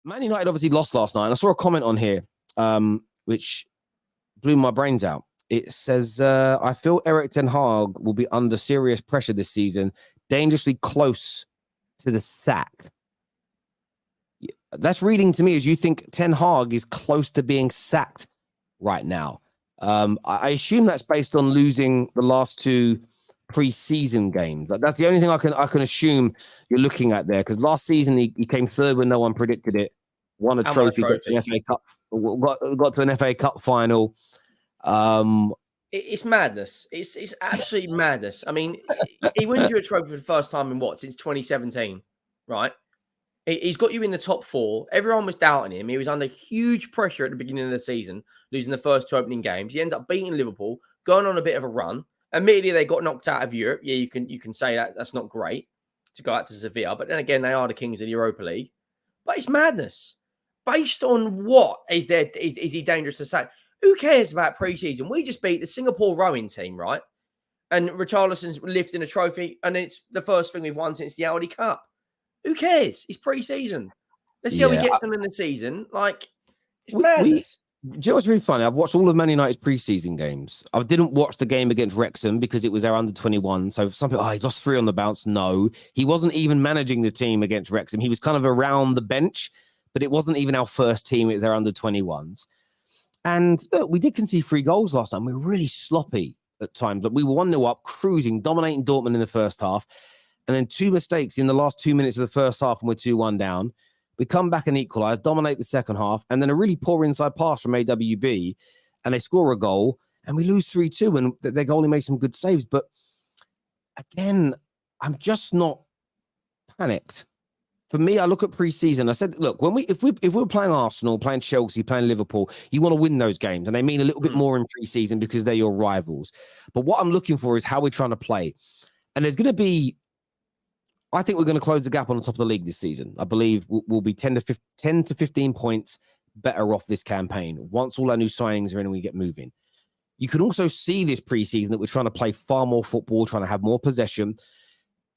Man United obviously lost last night. And I saw a comment on here, which blew my brains out. It says, I feel Erik ten Hag will be under serious pressure this season, dangerously close to the sack. That's reading to me as you think Ten Hag is close to being sacked right now. I assume that's based on losing the last two pre-season games. But that's the only thing I can assume you're looking at there. Because last season he came third when no one predicted it, won a trophy, got to an FA Cup, got to an FA Cup final. It's madness. It's absolutely madness. I mean, he wins you a trophy for the first time in since 2017, right? He's got you in the top four. Everyone was doubting him. He was under huge pressure at the beginning of the season, losing the first two opening games. He ends up beating Liverpool, going on a bit of a run. Immediately, they got knocked out of Europe. Yeah, you can say that's not great to go out to Sevilla. But then again, they are the kings of the Europa League. But it's madness. Based on what is he dangerous to say? Who cares about pre-season? We just beat the Singapore rowing team, right? And Richarlison's lifting a trophy, and it's the first thing we've won since the Audi Cup. Who cares? It's pre-season. Let's see how he gets them in the season. Like, it's madness. Do you know what's really funny? I've watched all of Man United's pre-season games. I didn't watch the game against Wrexham because it was their under-21. So some people, he lost 3 on the bounce. No, he wasn't even managing the team against Wrexham. He was kind of around the bench, but it wasn't even our first team. It was their under-21s. And look, we did concede 3 goals last time. We were really sloppy at times. Like, we were 1-0 up, cruising, dominating Dortmund in the first half. And then 2 mistakes in the last 2 minutes of the first half, and we're 2-1 down. We come back and equalize, dominate the second half, and then a really poor inside pass from AWB, and they score a goal, and we lose 3-2, and their goalie made some good saves. But again, I'm just not panicked. For me, I look at pre-season. I said, look, if we're playing Arsenal, playing Chelsea, playing Liverpool, you want to win those games, and they mean a little bit more in pre-season because they're your rivals. But what I'm looking for is how we're trying to play, and there's going to be. I think we're going to close the gap on the top of the league this season. I believe we'll be 10 to 15 points better off this campaign once all our new signings are in and we get moving. You can also see this preseason that we're trying to play far more football, trying to have more possession.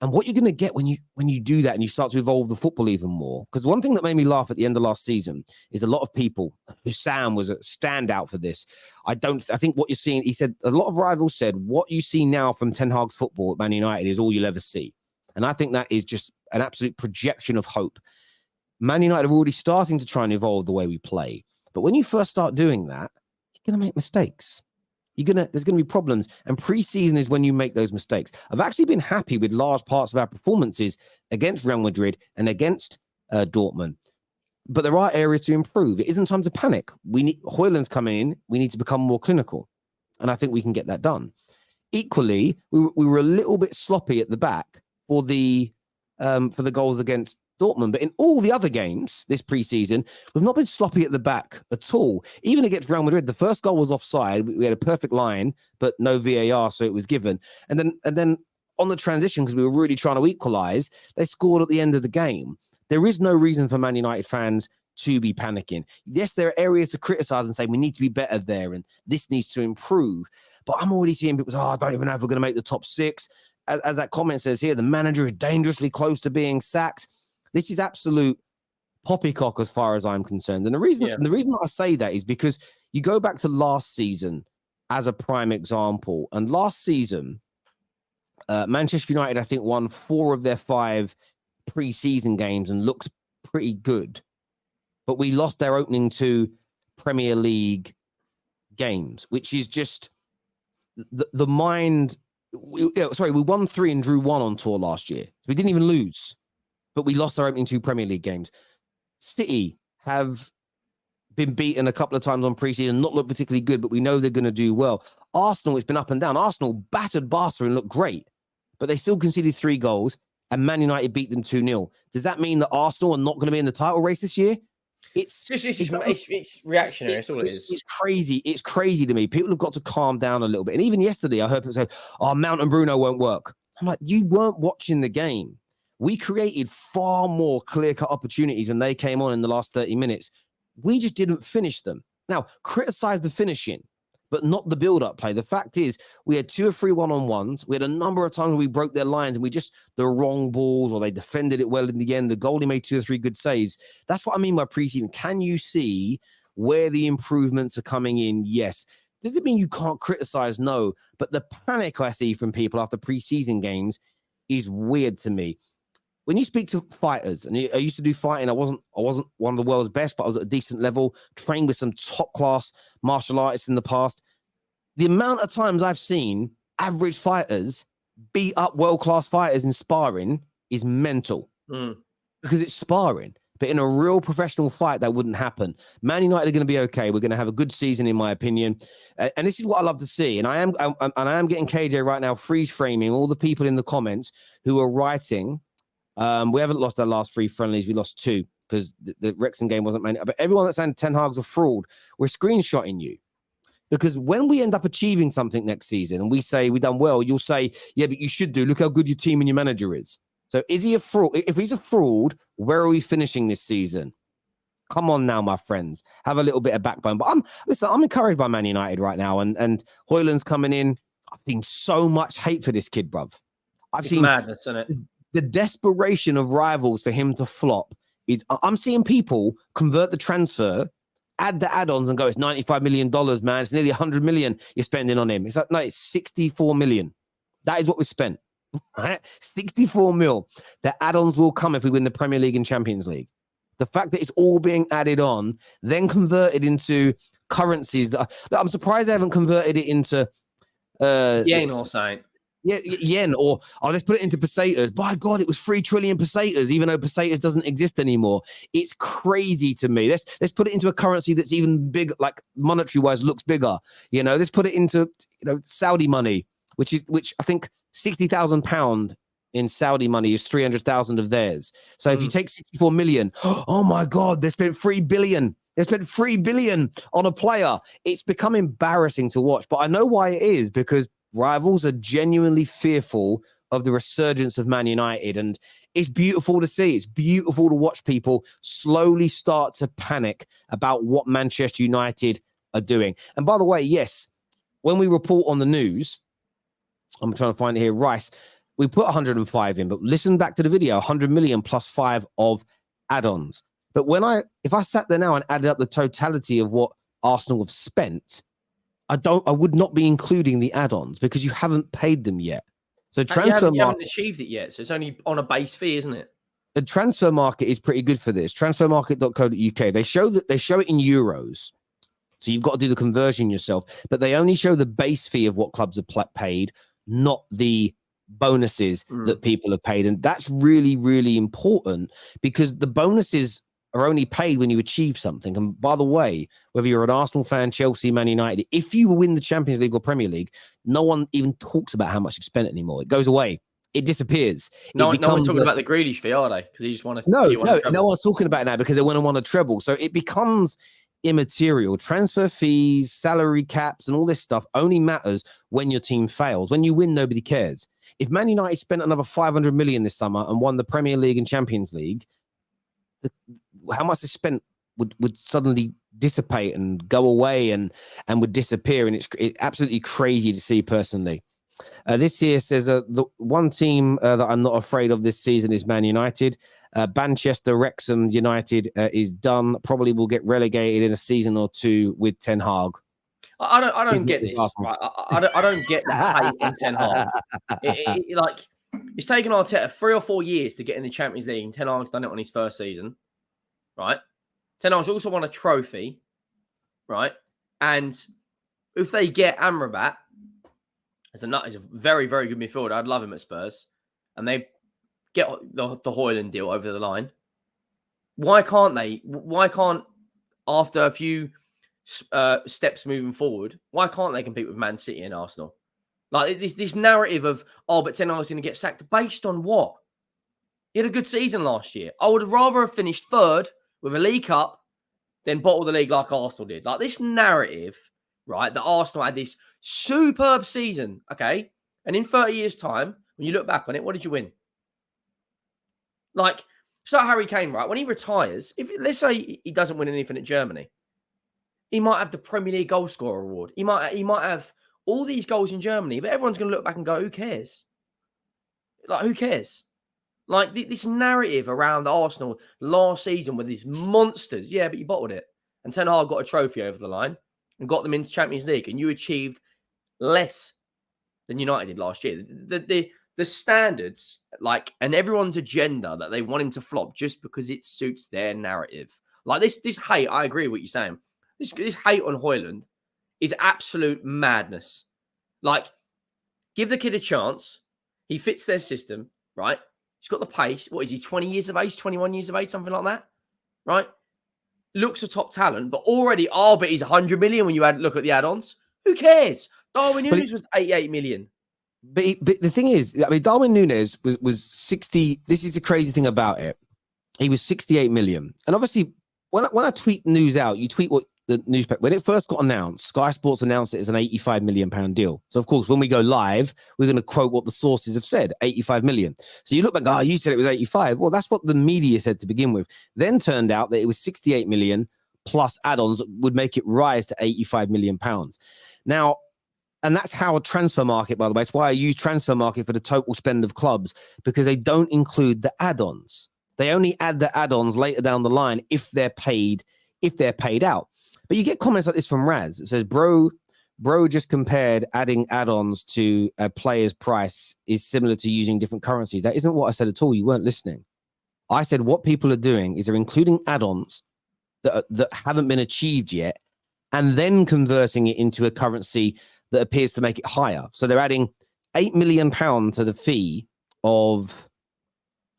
And what you're going to get when you do that and you start to evolve the football even more. Because one thing that made me laugh at the end of last season is a lot of people, Sam was a standout for this. I think what you're seeing, he said, a lot of rivals said, what you see now from Ten Hag's football at Man United is all you'll ever see. And I think that is just an absolute projection of hope. Man United are already starting to try and evolve the way we play. But when you first start doing that, you're going to make mistakes. There's going to be problems. And pre-season is when you make those mistakes. I've actually been happy with large parts of our performances against Real Madrid and against Dortmund. But there are areas to improve. It isn't time to panic. Højlund's coming in. We need to become more clinical. And I think we can get that done. Equally, we were a little bit sloppy at the back for the goals against Dortmund. But in all the other games this preseason, we've not been sloppy at the back at all. Even against Real Madrid, the first goal was offside. We had a perfect line, but no VAR, so it was given. And then on the transition, because we were really trying to equalize, they scored at the end of the game. There is no reason for Man United fans to be panicking. Yes, there are areas to criticize and say we need to be better there and this needs to improve. But I'm already seeing people say, I don't even know if we're going to make the top 6. As that comment says here, the manager is dangerously close to being sacked. This is absolute poppycock as far as I'm concerned. And the reason I say that is because you go back to last season as a prime example. And last season, Manchester United, I think, won 4 of their 5 pre-season games and looked pretty good. But we lost their opening 2 Premier League games, which is just the mind... we won 3 and drew 1 on tour last year. So we didn't even lose, but we lost our opening 2 Premier League games. City have been beaten a couple of times on preseason, not looked particularly good, but we know they're going to do well. Arsenal, it's been up and down. Arsenal battered Barca and looked great, but they still conceded 3 goals, and Man United beat them 2-0. Does that mean that Arsenal are not going to be in the title race this year? It's reactionary. That's all it is. It's crazy. It's crazy to me. People have got to calm down a little bit. And even yesterday, I heard people say, Mount and Bruno won't work. I'm like, you weren't watching the game. We created far more clear-cut opportunities when they came on in the last 30 minutes. We just didn't finish them. Now, criticize the finishing. but not the build-up play. The fact is, we had 2 or 3 one-on-ones. We had a number of times where we broke their lines and we just the wrong balls, or they defended it well in the end. The goalie made 2 or 3 good saves. That's what I mean by preseason. Can you see where the improvements are coming in? Yes. Does it mean you can't criticize? No. But the panic I see from people after preseason games is weird to me. When you speak to fighters, and I used to do fighting, I wasn't one of the world's best, but I was at a decent level, trained with some top class martial artists in the past. The amount of times I've seen average fighters beat up world-class fighters in sparring is mental because it's sparring. But in a real professional fight, that wouldn't happen. Man United are going to be okay. We're going to have a good season, in my opinion. And this is what I love to see. And I am getting KJ right now freeze framing all the people in the comments who are writing. We haven't lost our last 3 friendlies. We lost 2 because the Wrexham game wasn't made. But everyone that's saying Ten Hag's a fraud, we're screenshotting you. Because when we end up achieving something next season and we say we've done well, you'll say, yeah, but you should do. Look how good your team and your manager is. So is he a fraud? If he's a fraud, where are we finishing this season? Come on now, my friends. Have a little bit of backbone. But I'm encouraged by Man United right now. And Højlund's coming in. I've seen so much hate for this kid, bruv. It's seen madness, isn't it? The desperation of rivals for him to flop is. I'm seeing people convert the transfer, add the add-ons, and go, it's $95 million, man. It's nearly 100 million you're spending on him. It's like, no, it's 64 million. That is what we spent. Right? 64 mil. The add-ons will come if we win the Premier League and Champions League. The fact that it's all being added on, then converted into currencies that I'm surprised they haven't converted it into yen or something. Yeah, yen, or let's put it into pesetas. By God, it was 3 trillion pesetas, even though pesetas doesn't exist anymore. It's crazy to me. Let's put it into a currency that's even big, like monetary wise, looks bigger. Let's put it into Saudi money, which I think £60,000 in Saudi money is 300,000 of theirs. So if you take 64 million, oh my God, they spent 3 billion. They spent 3 billion on a player. It's become embarrassing to watch, but I know why it is, because rivals are genuinely fearful of the resurgence of Man United, and it's beautiful to see. It's beautiful to watch people slowly start to panic about what Manchester United are doing. And by the way, yes, when we report on the news, I'm trying to find it here, Rice, we put 105 in, but listen back to the video, 100 million plus 5 of add-ons. But if I sat there now and added up the totality of what Arsenal have spent, I would not be including the add-ons because you haven't paid them yet. So you haven't achieved it yet. So it's only on a base fee, isn't it? The transfer market is pretty good for this. Transfermarket.co.uk. They show it in euros. So you've got to do the conversion yourself, but they only show the base fee of what clubs have paid, not the bonuses that people have paid. And that's really, really important because the bonuses are only paid when you achieve something. And by the way, whether you're an Arsenal fan, Chelsea, Man United, if you win the Champions League or Premier League, no one even talks about how much you've spent anymore. It goes away. It disappears. No one's talking about the Grealish fee, are they? Because he just want to. No one's talking about it now because they want to win a treble. So it becomes immaterial. Transfer fees, salary caps, and all this stuff only matters when your team fails. When you win, nobody cares. If Man United spent another 500 million this summer and won the Premier League and Champions League, how much they spent would suddenly dissipate and go away and would disappear. And it's absolutely crazy to see personally. This year says the one team that I'm not afraid of this season is Man United. Manchester, Wrexham United is done. Probably will get relegated in a season or 2 with Ten Hag. I don't get this. Right? I don't get the hate in Ten Hag. It's taken Arteta 3 or 4 years to get in the Champions League, and Ten Hag's done it on his first season, right? Ten Hag's also won a trophy, right? And if they get Amrabat, he's a very, very good midfielder. I'd love him at Spurs, and they get the Højlund deal over the line. Why can't they? Why can't, after a few steps moving forward, why can't they compete with Man City and Arsenal? Like this narrative of, but Ten Hag's going to get sacked. Based on what? He had a good season last year. I would rather have finished 3rd with a League Cup than bottle the league like Arsenal did. Like this narrative, right, that Arsenal had this superb season, okay? And in 30 years' time, when you look back on it, what did you win? Like, it's like Harry Kane, right? When he retires, let's say he doesn't win anything at Germany, He might have the Premier League goal scorer award. He might have all these goals in Germany, but everyone's going to look back and go, who cares? Like, who cares? Like, this narrative around Arsenal last season with these monsters. Yeah, but you bottled it. And Ten Hag got a trophy over the line and got them into Champions League, and you achieved less than United did last year. The standards, like, and everyone's agenda that they want him to flop just because it suits their narrative. Like, this hate, I agree with what you're saying. This hate on Højlund is absolute madness. Like, give the kid a chance. He fits their system, right? He's got the pace. What is he, 20 years of age, 21 years of age, something like that, right? Looks a top talent, but already, but he's 100 million when you look at the add-ons. Who cares? Darwin Núñez was 88 million. But the thing is, I mean, Darwin Núñez was 60. This is the crazy thing about it. He was 68 million. And obviously, when I tweet news out, you tweet what the newspaper, when it first got announced, Sky Sports announced it as an 85 million pound deal. So of course, when we go live, we're going to quote what the sources have said, 85 million. So you look back, you said it was 85. Well, that's what the media said to begin with. Then turned out that it was 68 million plus add-ons would make it rise to 85 million pounds. Now, and that's how a transfer market, by the way, it's why I use transfer market for the total spend of clubs, because they don't include the add-ons. They only add the add-ons later down the line if they're paid out. But you get comments like this from Raz. It says, bro just compared adding add-ons to a player's price is similar to using different currencies. That isn't what I said at all. You weren't listening. I said what people are doing is they're including add-ons that haven't been achieved yet and then converting it into a currency that appears to make it higher. So they're adding £8 million to the fee of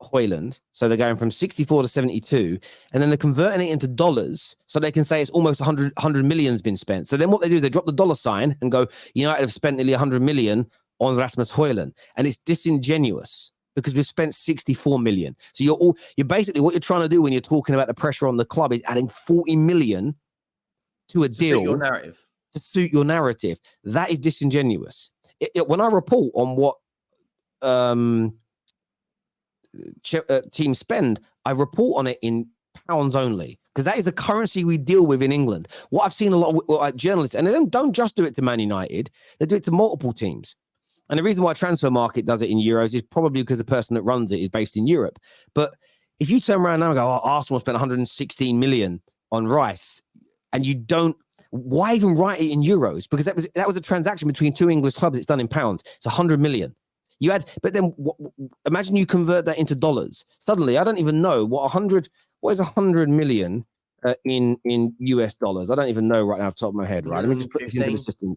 Højlund. So they're going from 64 to 72, and then they're converting it into dollars so they can say it's almost 100 million's been spent. So then what they do, they drop the dollar sign and go, United have spent nearly 100 million on Rasmus Højlund. And it's disingenuous because we've spent 64 million. So you're basically, what you're trying to do when you're talking about the pressure on the club is adding 40 million to a deal to suit your narrative. That is disingenuous. When I report on what teams spend, I report on it in pounds only, because that is the currency we deal with in England. What I've seen a lot of journalists, and they don't just do it to Man United, they do it to multiple teams. And the reason why transfer market does it in euros is probably because the person that runs it is based in Europe. But if you turn around now and go, Arsenal spent 116 million on Rice, and you don't, why even write it in euros? Because that was a transaction between two English clubs. It's done in pounds. It's 100 million. You add, but then imagine you convert that into dollars. Suddenly, I don't even know what is 100 million in US dollars. I don't even know right now off the top of my head. Right, let me just put this into the system.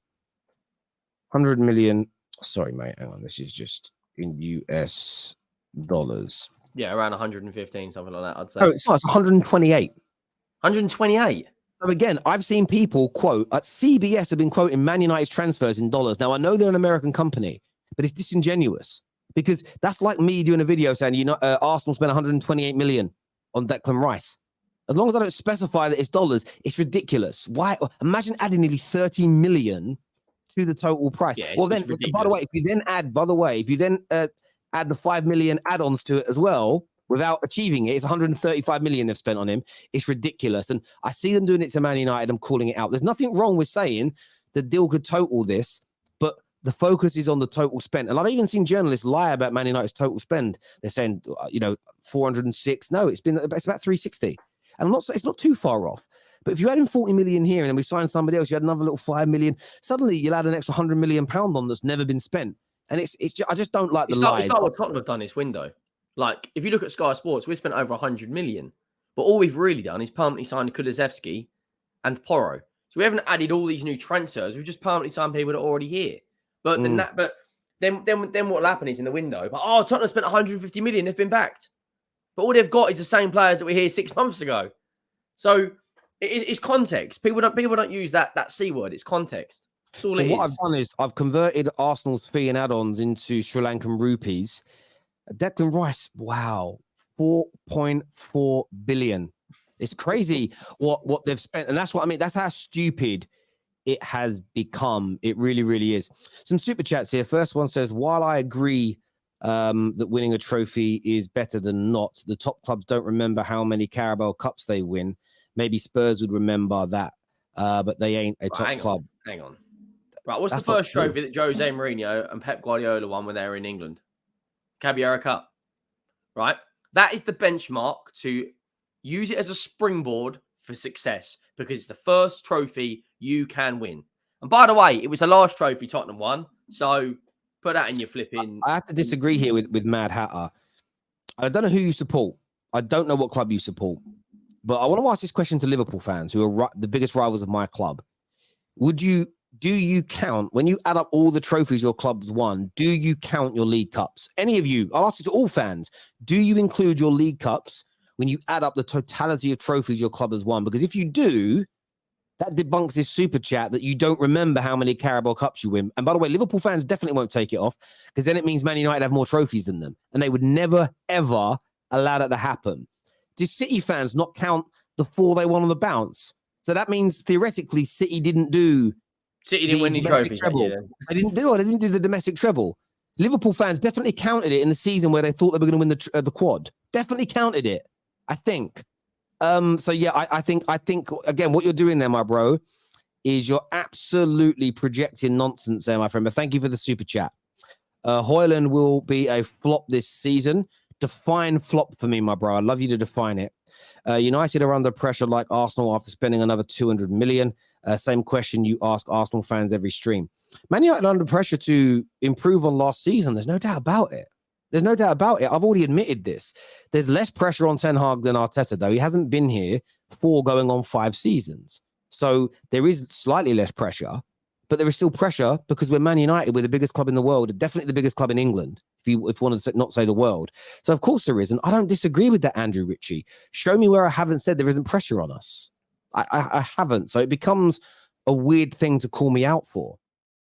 100 million. Sorry, mate. Hang on. This is just in US dollars. Yeah, around 115, something like that, I'd say. Oh, it's 128. 128. So again, I've seen people quote, CBS have been quoting Man United's transfers in dollars. Now, I know they're an American company, but it's disingenuous, because that's like me doing a video saying, Arsenal spent 128 million on Declan Rice. As long as I don't specify that it's dollars, it's ridiculous. Why? Imagine adding nearly 30 million to the total price. Yeah, well, then, by the way, if you then add the 5 million add-ons to it as well, without achieving it, it's 135 million they've spent on him. It's ridiculous. And I see them doing it to Man United. I'm calling it out. There's nothing wrong with saying the deal could total this, but the focus is on the total spend. And I've even seen journalists lie about Man United's total spend. They're saying, 406. No, it's about 360. And it's not too far off. But if you add in 40 million here and then we sign somebody else, you add another little 5 million, suddenly you'll add an extra 100 million pound on that's never been spent. And I just don't like the lies. It's like what Tottenham have done this window. Like, if you look at Sky Sports, we've spent over 100 million. But all we've really done is permanently signed Kulusevski and Porro. So we haven't added all these new transfers. We've just permanently signed people that are already here. But then what'll happen is in the window, Tottenham spent 150 million, they've been backed. But all they've got is the same players that were here 6 months ago. So it's context. People don't use that C word. It's context. That's all it is. What I've done is I've converted Arsenal's fee and add-ons into Sri Lankan rupees. Declan Rice, wow, 4.4 billion. It's crazy what they've spent. And that's what I mean. That's how stupid it has become. It really, really is. Some super chats here. First one says, while I agree that winning a trophy is better than not, the top clubs don't remember how many Carabao Cups they win. Maybe Spurs would remember that but they ain't a top club. Hang on. Right, what's That's the first not true. trophy that Jose Mourinho and Pep Guardiola won when they were in England? Caballero Cup. Right? That is the benchmark to use it as a springboard for success because it's the first trophy you can win. And by the way, it was the last trophy Tottenham won. So put that in your flipping. I have to disagree here with Mad Hatter. I don't know who you support. I don't know what club you support. But I want to ask this question to Liverpool fans who are the biggest rivals of my club. Do you count, when you add up all the trophies your club's won, do you count your League Cups? Any of you, I'll ask you to all fans, do you include your League Cups when you add up the totality of trophies your club has won? Because if you do, that debunks this super chat that you don't remember how many Carabao Cups you win. And by the way, Liverpool fans definitely won't take it off because then it means Man United have more trophies than them. And they would never, ever allow that to happen. Do City fans not count the 4 they won on the bounce? So that means theoretically City didn't win any trophies. They didn't do the domestic treble. Liverpool fans definitely counted it in the season where they thought they were going to win the quad. Definitely counted it, I think. So yeah, I think again, what you're doing there, my bro, is you're absolutely projecting nonsense there, my friend. But thank you for the super chat. Hoyland will be a flop this season. Define flop for me, my bro. I'd love you to define it. United are under pressure like Arsenal after spending another 200 million. Same question you ask Arsenal fans every stream. Man United are under pressure to improve on last season. There's no doubt about it. I've already admitted this. There's less pressure on Ten Hag than Arteta, though. He hasn't been here 4 going on 5 seasons. So there is slightly less pressure, but there is still pressure because we're Man United. We're the biggest club in the world, definitely the biggest club in England, if you want to not say the world. So of course there is. And I don't disagree with that, Andrew Ritchie. Show me where I haven't said there isn't pressure on us. I haven't. So it becomes a weird thing to call me out for.